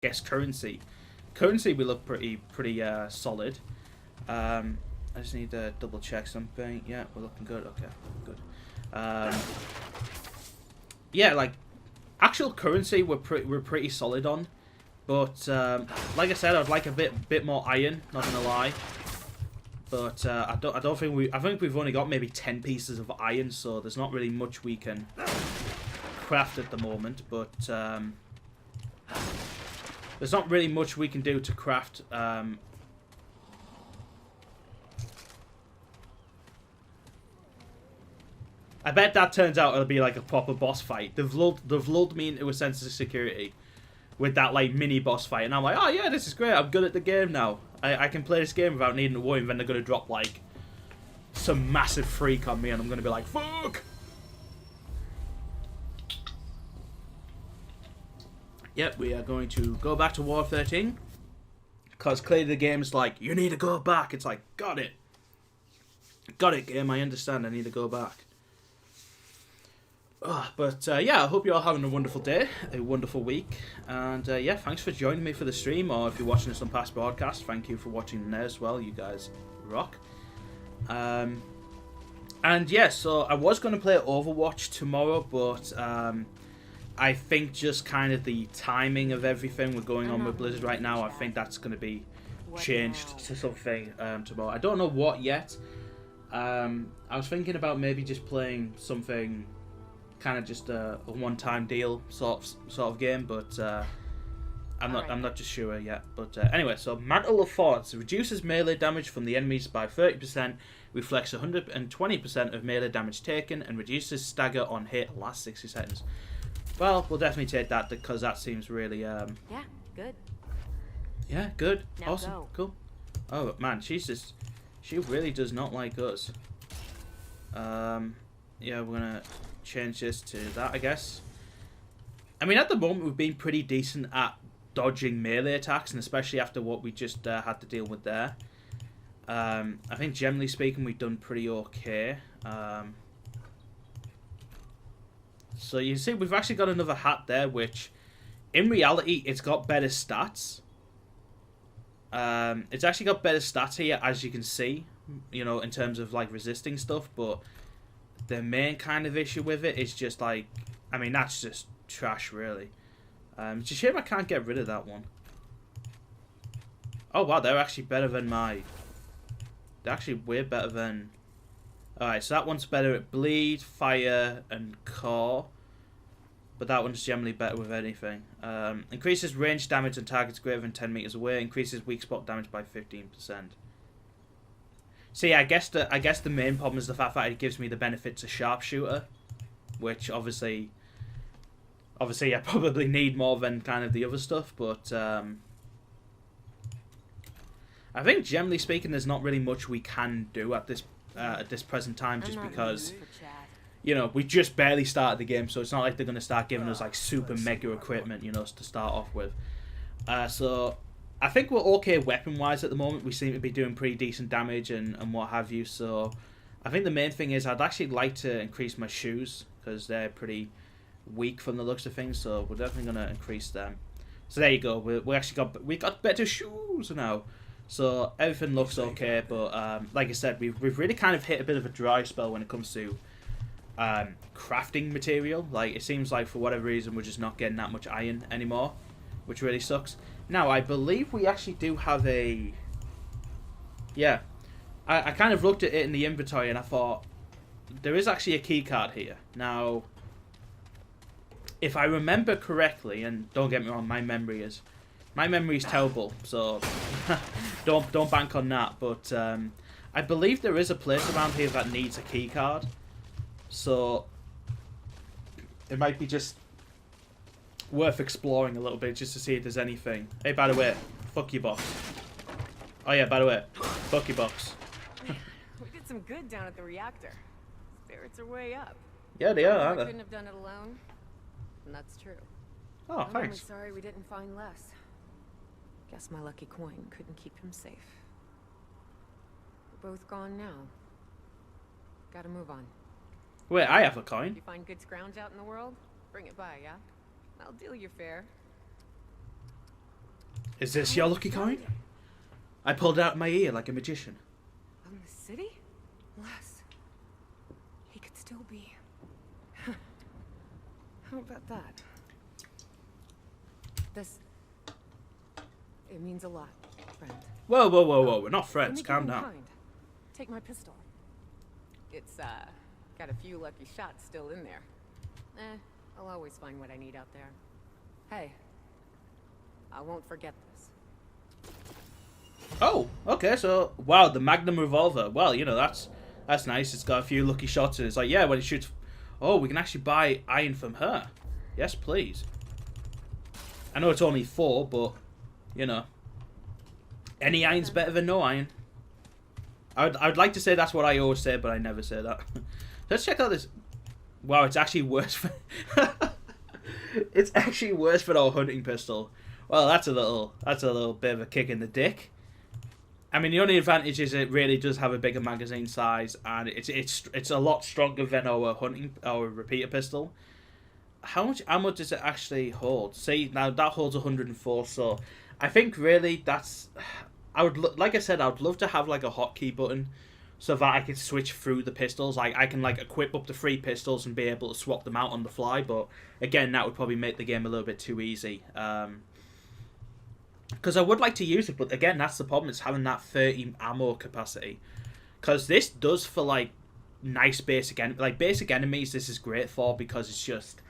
guess currency. Currency we look pretty solid. I just need to double check something. Yeah, we're looking good. Okay, good. Yeah, like actual currency we're pretty solid on, but like I said, I'd like a bit more iron. Not gonna lie, but I don't think I think we've only got maybe 10 pieces of iron, so there's not really much we can craft at the moment. But there's not really much we can do to craft. I bet that turns out it'll be like a proper boss fight. They've lulled me into a sense of security with that like mini boss fight, and I'm like, oh yeah, this is great. I'm good at the game now. I can play this game without needing to worry. And then they're gonna drop like some massive freak on me, and I'm gonna be like, fuck. Yep, we are going to go back to War 13 because clearly the game's like, you need to go back. It's like, got it, game. I understand. I need to go back. But yeah, I hope you're all having a wonderful day, a wonderful week, and yeah, thanks for joining me for the stream, or if you're watching this on past broadcasts, thank you for watching there as well. You guys rock. And yeah, so I was going to play Overwatch tomorrow, but I think just kind of the timing of everything we're going on with Blizzard right now, I think that's going to be changed to something tomorrow. I don't know what yet. I was thinking about maybe just playing something kind of just a one-time deal sort of game, but I'm not just sure yet. But anyway, so Mantle of Thorns reduces melee damage from the enemies by 30%, reflects 120% of melee damage taken, and reduces stagger on hit last 60 seconds. Well, we'll definitely take that because that seems really Yeah, good. Yeah, good. Now Awesome. go. Cool. Oh man, she really does not like us. Yeah, we're gonna change this to that, I guess. I mean, at the moment we've been pretty decent at dodging melee attacks, and especially after what we just had to deal with there. I think generally speaking we've done pretty okay. So you see we've actually got another hat there, which in reality it's got better stats. It's actually got better stats here, as you can see, you know, in terms of like resisting stuff, but the main kind of issue with it is just like, I mean, that's just trash, really. It's a shame I can't get rid of that one. Oh wow, they're actually better than my... They're actually way better than... Alright, so that one's better at bleed, fire, and core. But that one's generally better with anything. Increases range damage on targets greater than 10 meters away. Increases weak spot damage by 15%. See, I guess the main problem is the fact that it gives me the benefits of sharpshooter, which obviously I probably need more than kind of the other stuff. But I think generally speaking, there's not really much we can do at this present time, just because, you know, we just barely started the game, so it's not like they're gonna start giving us like super mega equipment, you know, to start off with. So I think we're okay weapon-wise at the moment. We seem to be doing pretty decent damage and what have you. So I think the main thing is I'd actually like to increase my shoes, because they're pretty weak from the looks of things. So we're definitely going to increase them. So there you go. We got better shoes now. So everything looks okay. But like I said, we've really kind of hit a bit of a dry spell when it comes to crafting material. Like, it seems like for whatever reason we're just not getting that much iron anymore, which really sucks. Now, I believe we actually do have a... Yeah. I kind of looked at it in the inventory and I thought, there is actually a key card here. Now, if I remember correctly, and don't get me wrong, my memory is terrible, so don't bank on that. But I believe there is a place around here that needs a key card. So it might be just worth exploring a little bit just to see if there's anything. Hey, by the way, fuck your box. Oh yeah, by the way, fuck your box. We did some good down at the reactor. Spirits are way up. Yeah, they are, I aren't they? couldn't have done it alone, and that's true. Oh, I'm only thanks. sorry we didn't find less. Guess my lucky coin couldn't keep him safe. We're both gone now. Gotta move on. Wait, I have a coin. You find good scrounge out in the world? Bring it by, yeah? I'll deal you fair. Is this your lucky coin? I pulled it out of my ear like a magician. From the city? Les. He could still be. How about that? This... It means a lot, friend. Whoa, whoa, whoa, whoa. We're not friends. Let me Calm give you down. kind. Take my pistol. It's, got a few lucky shots still in there. I'll always find what I need out there. Hey, I won't forget this. Oh, okay, so, wow, the Magnum revolver. Well, you know, that's nice. It's got a few lucky shots, and it's like, yeah, when it shoots... Oh, we can actually buy iron from her. Yes, please. I know it's only 4, but, you know. Any iron's better than no iron. I would like to say that's what I always say, but I never say that. Let's check out this... Wow, it's actually worse for... It's actually worse for our hunting pistol. Well, that's a little bit of a kick in the dick. I mean, the only advantage is it really does have a bigger magazine size, and it's a lot stronger than our repeater pistol. How much ammo does it actually hold? See, now that holds 104. So, I think really that's. Like I said, I would love to have like a hotkey button, so that I could switch through the pistols. Like I can like equip up to 3 pistols and be able to swap them out on the fly. But again, that would probably make the game a little bit too easy. Because I would like to use it, but again, that's the problem. It's having that 30 ammo capacity. Because this does for like nice basic enemies. This is great for, because it's just,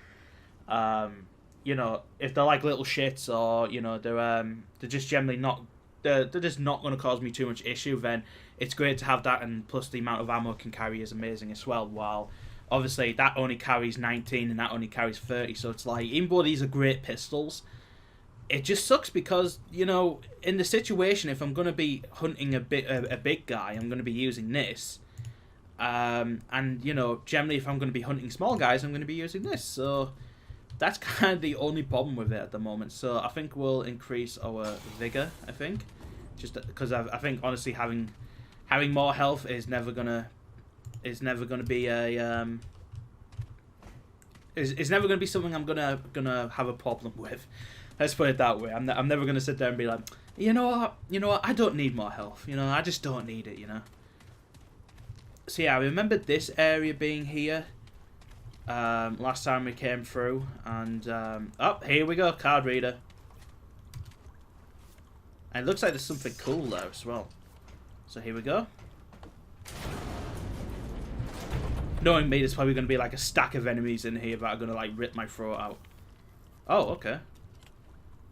you know, if they're like little shits, or you know they're just generally not. They're just not going to cause me too much issue, then it's great to have that, and plus the amount of ammo it can carry is amazing as well, while obviously that only carries 19 and that only carries 30, so it's like, even though these are great pistols, it just sucks because, you know, in the situation, if I'm going to be hunting a big guy, I'm going to be using this, and, you know, generally if I'm going to be hunting small guys, I'm going to be using this, so... That's kind of the only problem with it at the moment. So I think we'll increase our vigor. I think, just because I think honestly having more health is never gonna be a is never gonna be something I'm gonna have a problem with. Let's put it that way. I'm never gonna sit there and be like, you know what, I don't need more health. You know, I just don't need it. You know. So yeah, I remember this area being here. Last time we came through, and oh, here we go, card reader. And it looks like there's something cool there as well. So here we go. Knowing me, there's probably going to be like a stack of enemies in here that are going to like rip my throat out. Oh, okay.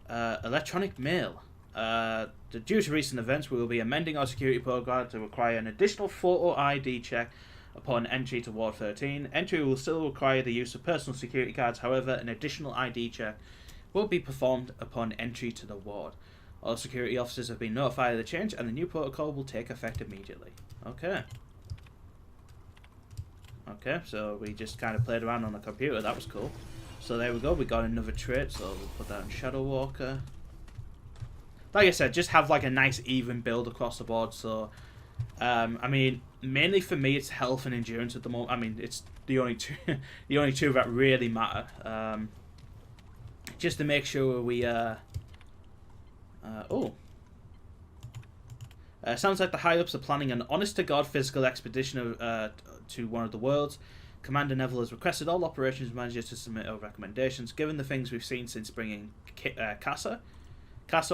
Electronic mail. Due to recent events, we will be amending our security program to require an additional photo ID check upon entry to Ward 13. Entry will still require the use of personal security cards, however, an additional ID check will be performed upon entry to the ward. All security officers have been notified of the change, and the new protocol will take effect immediately. Okay. Okay, so we just kind of played around on the computer, that was cool. So there we go, we got another trait, so we'll put that on Shadow Walker. Like I said, just have like a nice even build across the board, so... I mean, mainly for me, it's health and endurance at the moment. I mean, it's the only two, the only two that really matter. Just to make sure we. Sounds like the high-ups are planning an honest-to-God physical expedition to one of the worlds. Commander Neville has requested all operations managers to submit our recommendations. Given the things we've seen since bringing Casa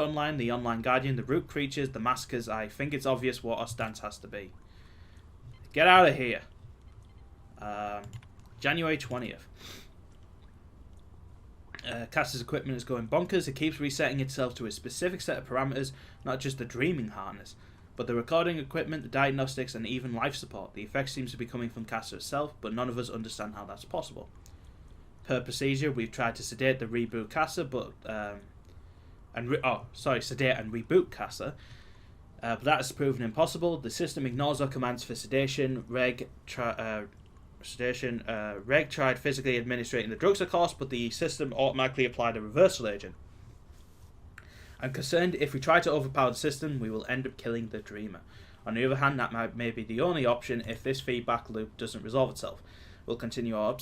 Online, the Online Guardian, the Root Creatures, the Maskers, I think it's obvious what our stance has to be. Get out of here. January 20th. Casa's equipment is going bonkers. It keeps resetting itself to a specific set of parameters, not just the dreaming harness, but the recording equipment, the diagnostics, and even life support. The effect seems to be coming from Casa itself, but none of us understand how that's possible. Per procedure, we've tried to sedate the reboot Casa, but... sedate and reboot Casa, but that has proven impossible. The system ignores our commands for sedation. Reg tried physically administrating the drugs, of course, but the system automatically applied a reversal agent. I'm concerned if we try to overpower the system, we will end up killing the Dreamer. On the other hand, that may be the only option if this feedback loop doesn't resolve itself. We'll continue our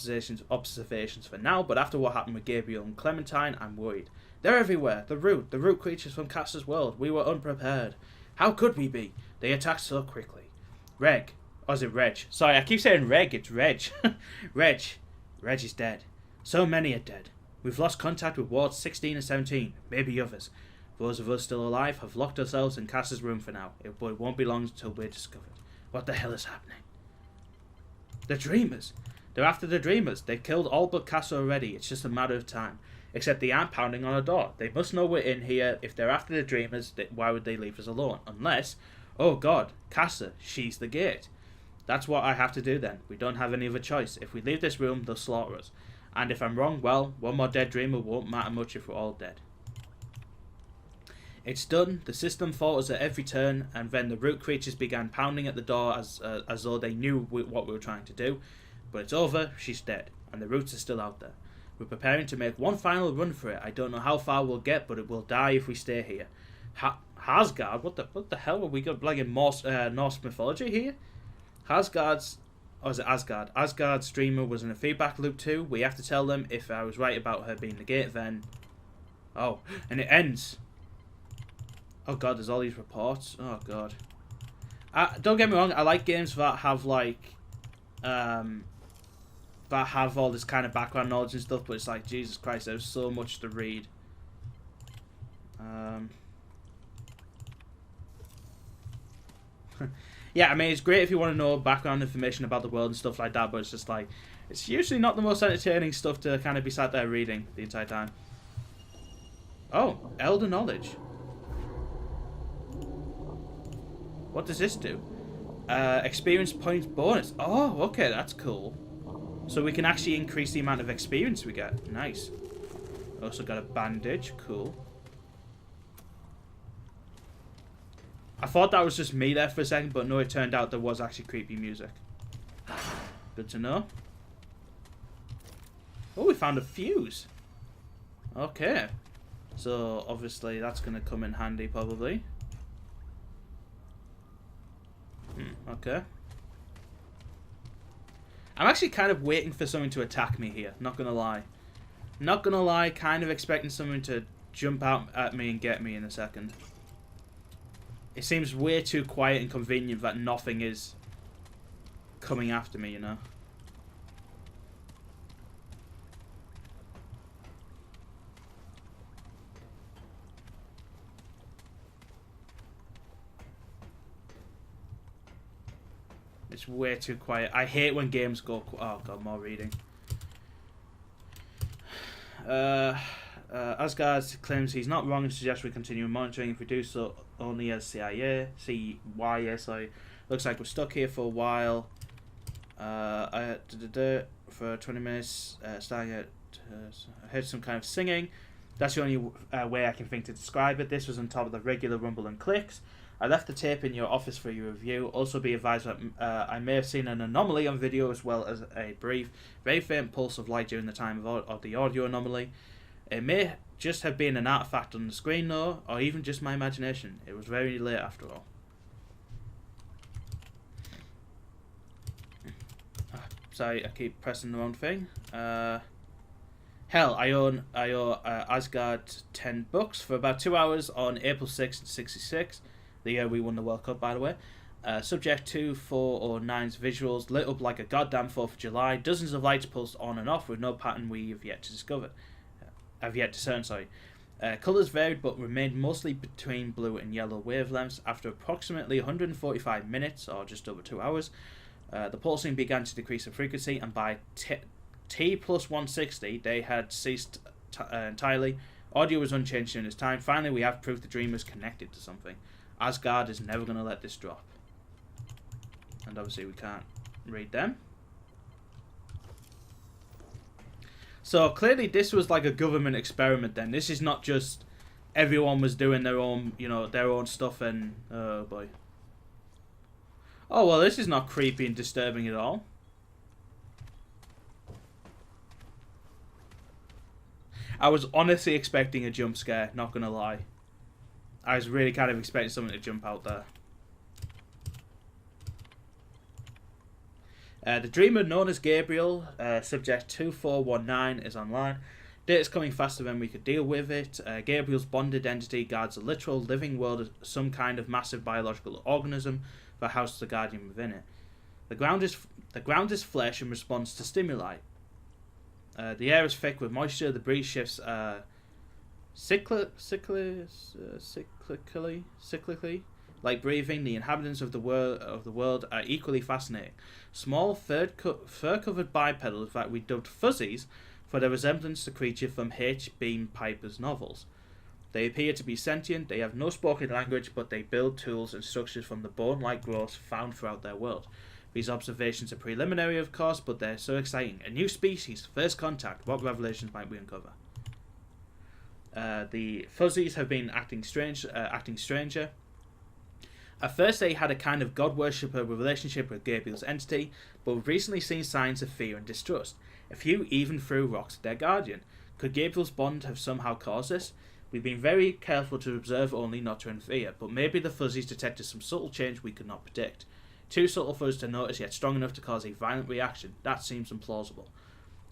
observations for now, but after what happened with Gabriel and Clementine, I'm worried. They're everywhere. The root creatures from Cass's world. We were unprepared. How could we be? They attacked so quickly. Reg. Or is it Reg? Sorry, I keep saying Reg. It's Reg. Reg. Reg is dead. So many are dead. We've lost contact with wards 16 and 17. Maybe others. Those of us still alive have locked ourselves in Cass's room for now. It won't be long until we're discovered. What the hell is happening? The Dreamers. They're after the Dreamers. They've killed all but Cassa already. It's just a matter of time. Except they aren't pounding on our door. They must know we're in here. If they're after the Dreamers, why would they leave us alone? Unless, oh God, Cassa, she's the gate. That's what I have to do then. We don't have any other choice. If we leave this room, they'll slaughter us. And if I'm wrong, well, one more dead Dreamer won't matter much if we're all dead. It's done. The system fought us at every turn, and then the root creatures began pounding at the door as though they knew what we were trying to do. But it's over. She's dead, and the roots are still out there. We're preparing to make one final run for it. I don't know how far we'll get, but it will die if we stay here. Asgard? What the hell? Are we got like in Norse mythology here? Asgard's streamer was in a feedback loop too. We have to tell them if I was right about her being the gate, then... Oh, and it ends. Oh God, there's all these reports. Oh God. Don't get me wrong, I like games that have like... that have all this kind of background knowledge and stuff, but it's like, Jesus Christ, there's so much to read. Yeah, I mean, it's great if you want to know background information about the world and stuff like that, but it's just like, it's usually not the most entertaining stuff to kind of be sat there reading the entire time. Oh, Elder Knowledge. What does this do? Experience points bonus. Oh, okay, that's cool. So we can actually increase the amount of experience we get. Nice. Also got a bandage. Cool. I thought that was just me there for a second, but no, it turned out there was actually creepy music. Good to know. Oh, we found a fuse. Okay. So, obviously, that's going to come in handy, probably. Okay. I'm actually kind of waiting for something to attack me here, not going to lie. Not going to lie, kind of expecting someone to jump out at me and get me in a second. It seems way too quiet and convenient that nothing is coming after me, you know. It's way too quiet. I hate when games go... Oh God, more reading. Asgard claims he's not wrong and suggests we continue monitoring. If we do so, only as CYA, sorry. Looks like we're stuck here for a while. For 20 minutes, starting at... I heard some kind of singing. That's the only way I can think to describe it. This was on top of the regular rumble and clicks. I left the tape in your office for your review. Also be advised that I may have seen an anomaly on video as well as a brief, very faint pulse of light during the time of the audio anomaly. It may just have been an artifact on the screen though, or even just my imagination. It was very late after all. Sorry, I keep pressing the wrong thing. Hell, I owe Asgard $10 for about 2 hours on April 6th, 66. The year we won the World Cup, by the way. Subject 2, 4, or 9's visuals lit up like a goddamn 4th of July. Dozens of lights pulsed on and off with no pattern we have yet to discover. Discern, sorry. Colours varied but remained mostly between blue and yellow wavelengths. After approximately 145 minutes, or just over 2 hours, the pulsing began to decrease in frequency, and by T plus 160, they had ceased entirely. Audio was unchanged during this time. Finally, we have proof the dream was connected to something. Asgard is never going to let this drop. And obviously we can't read them. So clearly this was like a government experiment then. This is not just everyone was doing their own, you know, their own stuff and... Oh boy. Oh well, this is not creepy and disturbing at all. I was honestly expecting a jump scare, not going to lie. I was really kind of expecting someone to jump out there. The dreamer known as Gabriel, subject 2419, is online. Data's coming faster than we could deal with it. Gabriel's bonded entity guards a literal living world as some kind of massive biological organism that houses the Guardian within it. The ground is flesh and responds to stimuli. The air is thick with moisture. The breeze shifts cyclically. Like breathing, the inhabitants of the world are equally fascinating. Small fur-covered bipedals that we dubbed fuzzies for their resemblance to creatures from H. Beam Piper's novels. They appear to be sentient. They have no spoken language, but they build tools and structures from the bone-like growths found throughout their world. These observations are preliminary, of course, but they're so exciting. A new species, first contact. What revelations might we uncover? The fuzzies have been acting stranger. At first, they had a kind of god-worshipper relationship with Gabriel's entity, but we've recently seen signs of fear and distrust. A few even threw rocks at their guardian. Could Gabriel's bond have somehow caused this? We've been very careful to observe only, not to interfere, but maybe the fuzzies detected some subtle change we could not predict. Too subtle for us to notice, yet strong enough to cause a violent reaction. That seems implausible.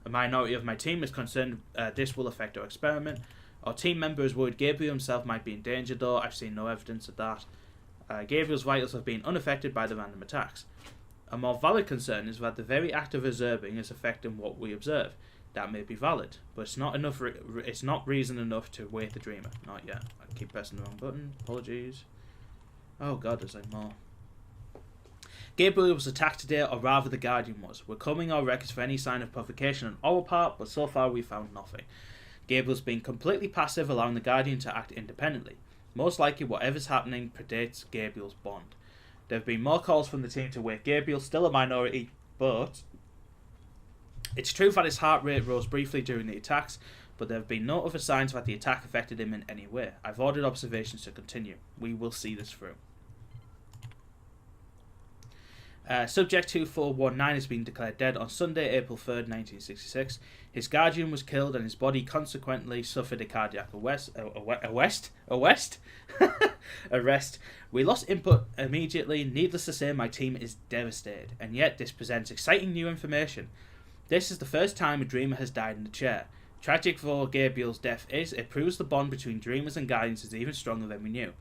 A minority of my team is concerned this will affect our experiment. Our team member is worried Gabriel himself might be in danger, though I've seen no evidence of that. Gabriel's vitals have been unaffected by the random attacks. A more valid concern is that the very act of observing is affecting what we observe. That may be valid, but it's not enough. It's not reason enough to wake the dreamer. Not yet. I keep pressing the wrong button. Apologies. Oh god, there's like more. Gabriel was attacked today, or rather the Guardian was. We're combing our records for any sign of provocation on our part, but so far we found nothing. Gabriel's been completely passive, allowing the Guardian to act independently. Most likely whatever's happening predates Gabriel's bond. There have been more calls from the team to wake Gabriel, still a minority, but it's true that his heart rate rose briefly during the attacks, but there have been no other signs that the attack affected him in any way. I've ordered observations to continue. We will see this through. Subject 2419 has been declared dead on Sunday, April 3rd, 1966. His guardian was killed and his body consequently suffered a cardiac arrest. We lost input immediately. Needless to say, my team is devastated. And yet, this presents exciting new information. This is the first time a dreamer has died in the chair. Tragic for Gabriel's death is, it proves the bond between dreamers and guardians is even stronger than we knew.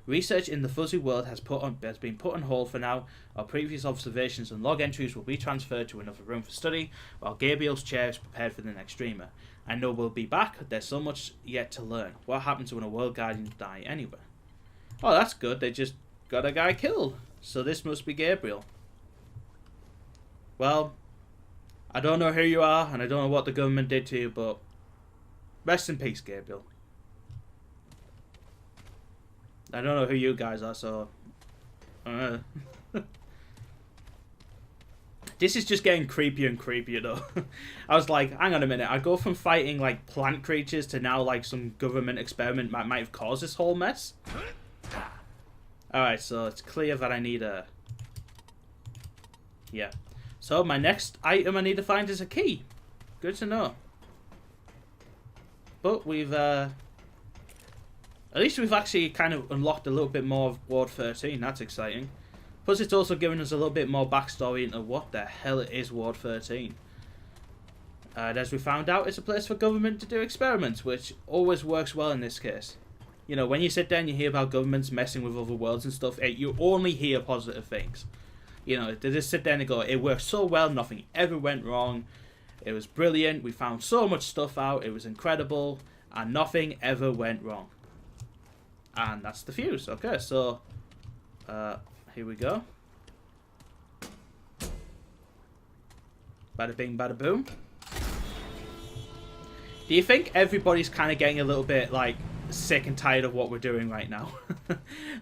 Research in the fuzzy world has been put on hold for now. Our previous observations and log entries will be transferred to another room for study, while Gabriel's chair is prepared for the next dreamer. I know we'll be back. There's so much yet to learn. What happens when a world guardian die anyway? Oh, that's good. They just got a guy killed. So this must be Gabriel. Well, I don't know who you are, and I don't know what the government did to you, but rest in peace, Gabriel. I don't know who you guys are, so... This is just getting creepier and creepier, though. I was like, hang on a minute. I go from fighting, like, plant creatures to now, like, some government experiment that might have caused this whole mess. Alright, so it's clear that I need a... Yeah. So, my next item I need to find is a key. Good to know. But we've, at least we've actually kind of unlocked a little bit more of Ward 13. That's exciting. Plus, it's also given us a little bit more backstory into what the hell it is Ward 13. And as we found out, it's a place for government to do experiments, which always works well in this case. You know, when you sit there and you hear about governments messing with other worlds and stuff, you only hear positive things. You know, they just sit there and go, it worked so well, nothing ever went wrong. It was brilliant, we found so much stuff out, it was incredible, and nothing ever went wrong. And that's the fuse. Okay, so here we go. Bada bing, bada boom. Do you think everybody's kind of getting a little bit like sick and tired of what we're doing right now?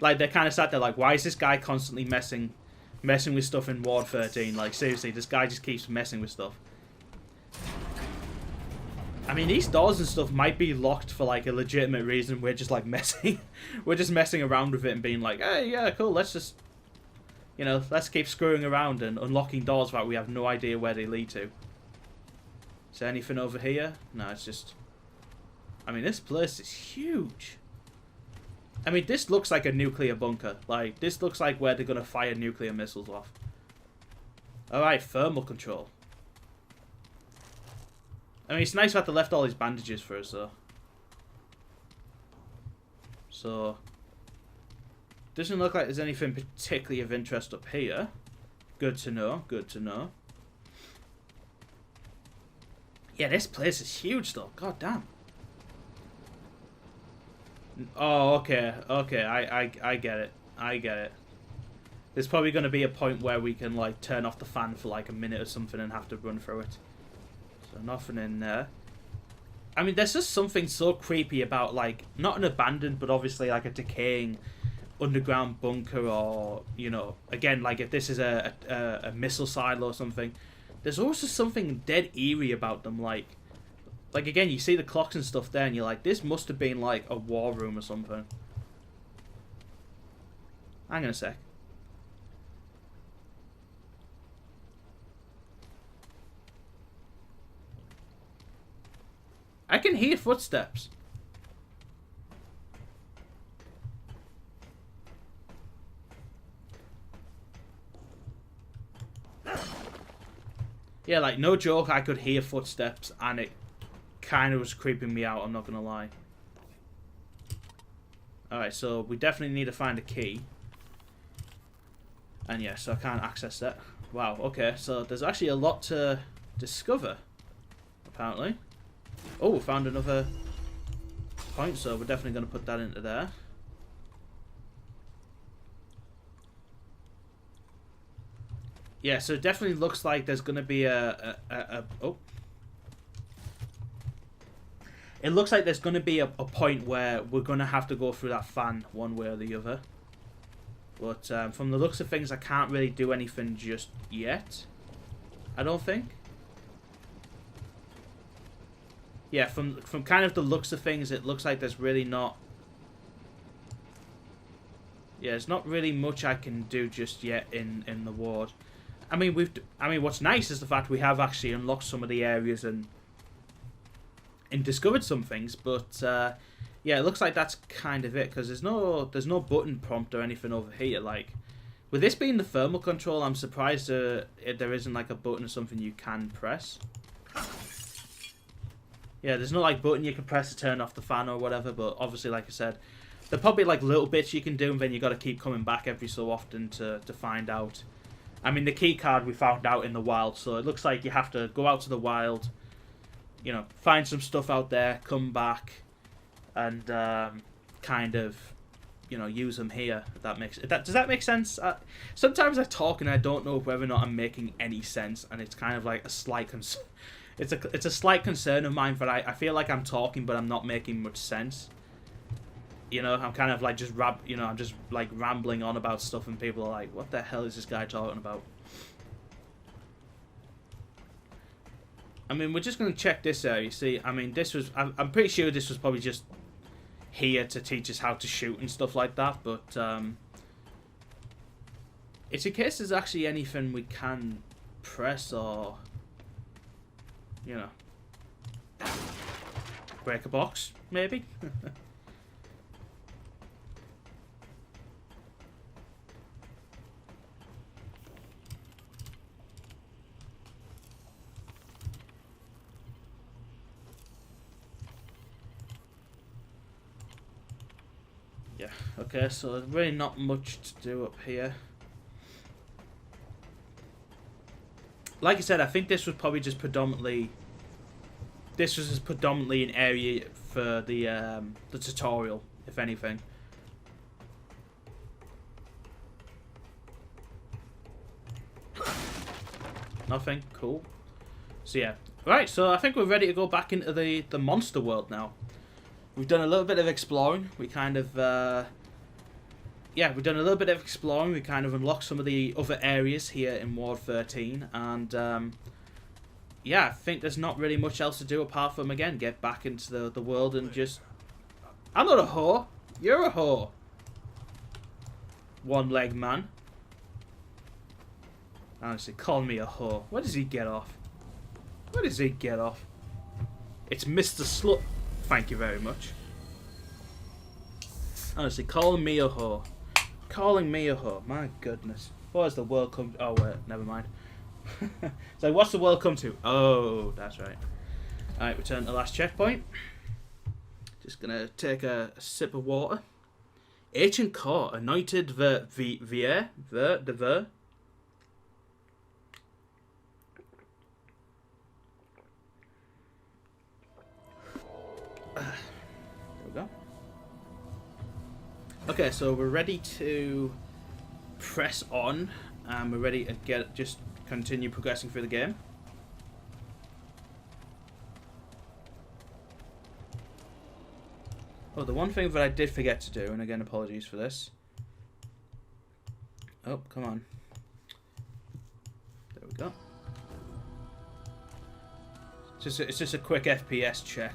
Like they're kind of sat there like, why is this guy constantly messing with stuff in Ward 13? Like seriously, this guy just keeps messing with stuff. I mean, these doors and stuff might be locked for like a legitimate reason. We're just like messing. We're just messing around with it and being like, hey, yeah, cool. Let's just, you know, let's keep screwing around and unlocking doors that we have no idea where they lead to. Is there anything over here? No, it's just. I mean, this place is huge. I mean, this looks like a nuclear bunker. Like, this looks like where they're gonna fire nuclear missiles off. All right, thermal control. I mean, it's nice that they left all these bandages for us, though. So, doesn't look like there's anything particularly of interest up here. Good to know, good to know. Yeah, this place is huge, though. God damn. Oh, okay, okay, I get it. I get it. There's probably going to be a point where we can, like, turn off the fan for, like, a minute or something and have to run through it. So, nothing in there. I mean, there's just something so creepy about, like, not an abandoned, but obviously, like, a decaying underground bunker or, you know, again, like, if this is a missile silo or something, there's also something dead eerie about them, like, again, you see the clocks and stuff there, and you're like, this must have been, like, a war room or something. Hang on a sec. I can hear footsteps. Yeah, like, no joke, I could hear footsteps, and it kind of was creeping me out, I'm not gonna lie. Alright, so we definitely need to find a key. And yeah, so I can't access that. Wow, okay, so there's actually a lot to discover, apparently. Oh, we found another point, so we're definitely going to put that into there. Yeah, so it definitely looks like there's going to be oh. It looks like there's going to be a point where we're going to have to go through that fan one way or the other. But from the looks of things, I can't really do anything just yet. I don't think. Yeah, from kind of the looks of things, it looks like there's really not... Yeah, there's not really much I can do just yet in the ward. I mean, what's nice is the fact we have actually unlocked some of the areas and discovered some things, but yeah, it looks like that's kind of it, because there's no button prompt or anything over here. Like, with this being the thermal control, I'm surprised there isn't like a button or something you can press. Yeah, there's no like button you can press to turn off the fan or whatever, but obviously, like I said, there are probably like little bits you can do, and then you got to keep coming back every so often to find out. I mean, the key card we found out in the wild, so it looks like you have to go out to the wild, you know, find some stuff out there, come back, and kind of, you know, use them here. If that makes does that make sense? Sometimes I talk and I don't know whether or not I'm making any sense, and it's kind of like a slight concern. It's a slight concern of mine, but I feel like I'm talking, but I'm not making much sense. You know, I'm kind of like just I'm just like rambling on about stuff, and people are like, "What the hell is this guy talking about?" I mean, we're just gonna check this area. You see, I mean, I'm pretty sure this was probably just here to teach us how to shoot and stuff like that. But it's in case there's actually anything we can press or, you know, break a box, maybe? Yeah, okay, so there's really not much to do up here. Like I said, I think this was probably just predominantly... This was just predominantly an area for the tutorial, if anything. Nothing? Cool. So yeah. Right, so I think we're ready to go back into the monster world now. We've done a little bit of exploring. We kind of... yeah, we've done a little bit of exploring. We kind of unlocked some of the other areas here in Ward 13. And, yeah, I think there's not really much else to do apart from, again, get back into the world and just... I'm not a whore. You're a whore. One-leg man. Honestly, call me a whore. Where does he get off? Where does he get off? It's Mr. Slut. Thank you very much. Honestly, calling me a whore. Calling me a whore. My goodness. What has the world come... Oh, wait. Never mind. So, what's the world come to? Oh, that's right. Alright, return to the last checkpoint. Just gonna take a sip of water. Ancient core, anointed ver. There we go. Okay, so we're ready to press on, and we're ready to just continue progressing through the game. Oh, the one thing that I did forget to do, and again, apologies for this. Oh, come on. There we go. It's just a quick FPS check.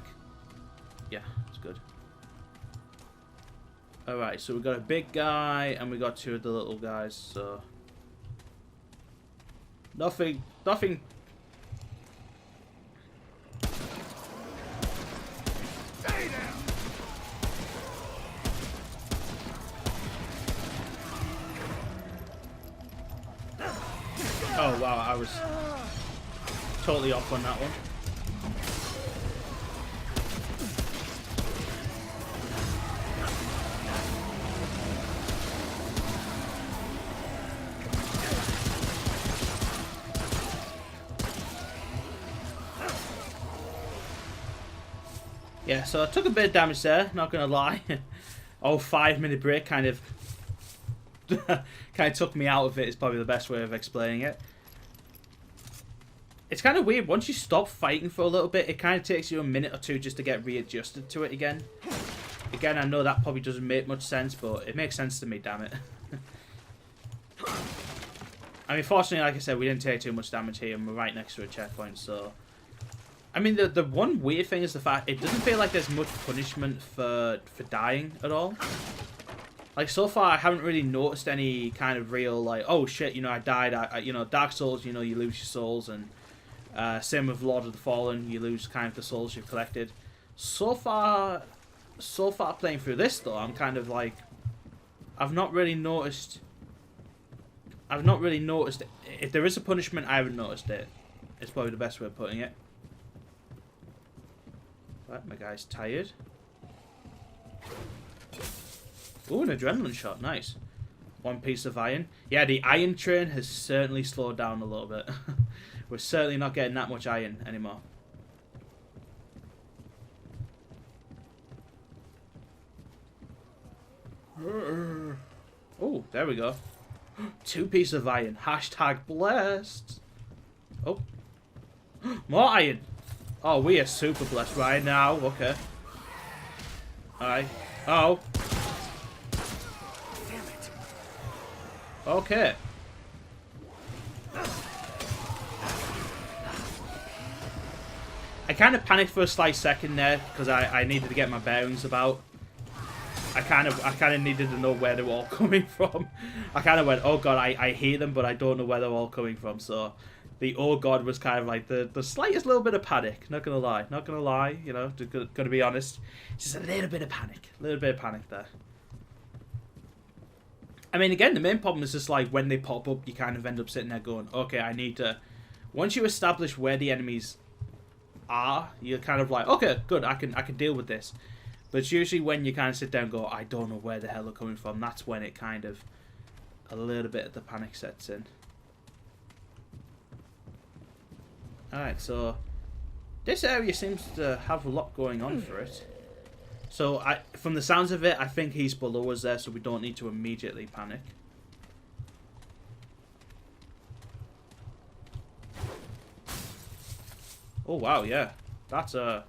Yeah, it's good. Alright, so we got a big guy, and we got two of the little guys, so... Nothing... Oh wow, I was totally off on that one. Yeah, so I took a bit of damage there, not gonna lie. Oh, 5-minute break kind of took me out of it is probably the best way of explaining it. It's kind of weird. Once you stop fighting for a little bit, it kind of takes you a minute or two just to get readjusted to it again. Again, I know that probably doesn't make much sense, but it makes sense to me, damn it. I mean, fortunately, like I said, we didn't take too much damage here, and we're right next to a checkpoint, so... I mean, the one weird thing is the fact it doesn't feel like there's much punishment for dying at all. Like, so far, I haven't really noticed any kind of real, like, oh shit, you know, I died. You know, Dark Souls, you know, you lose your souls, and same with Lord of the Fallen, you lose kind of the souls you've collected. So far playing through this, though, I'm kind of like, I've not really noticed, if there is a punishment, I haven't noticed it. It's probably the best way of putting it. Right, my guy's tired. Ooh, an adrenaline shot. Nice. One piece of iron. Yeah, the iron train has certainly slowed down a little bit. We're certainly not getting that much iron anymore. Oh, there we go. 2 pieces of iron. Hashtag blessed. Oh. More iron. Oh, we are super blessed right now. Okay. Alright. Oh. Damn it. Okay. I kind of panicked for a slight second there because I needed to get my bearings about. I kind of needed to know where they were all coming from. I kind of went, oh god, I hear them, but I don't know where they're all coming from. So the oh god was kind of like the slightest little bit of panic. Not gonna lie, you know, gotta be honest. Just a little bit of panic there. I mean, again, the main problem is just like when they pop up, you kind of end up sitting there going, okay, I need to. Once you establish where the enemies are, you're kind of like, okay, good, I can deal with this. But it's usually when you kind of sit down and go, I don't know where the hell they're coming from. That's when it kind of a little bit of the panic sets in. Alright, so this area seems to have a lot going on for it. So from the sounds of it, I think he's below us there, so we don't need to immediately panic. Oh wow, yeah. That's a...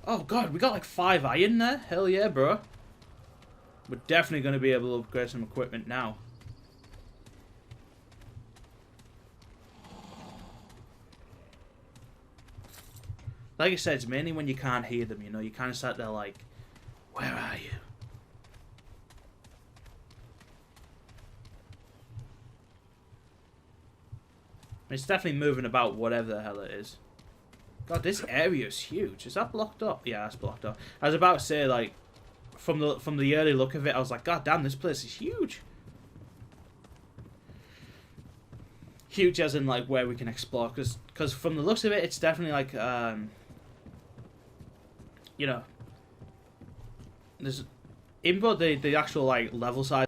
Oh god, we got like 5 iron there? Hell yeah, bro. We're definitely going to be able to upgrade some equipment now. Like I said, it's mainly when you can't hear them, you know, you kind of sat there like, where are you? It's definitely moving about whatever the hell it is. God, this area is huge. Is that blocked up? Yeah, that's blocked up. I was about to say, like, from the early look of it, I was like, god damn, this place is huge. Huge as in, like, where we can explore. Because from the looks of it, it's definitely, like, you know, there's even though the actual like level size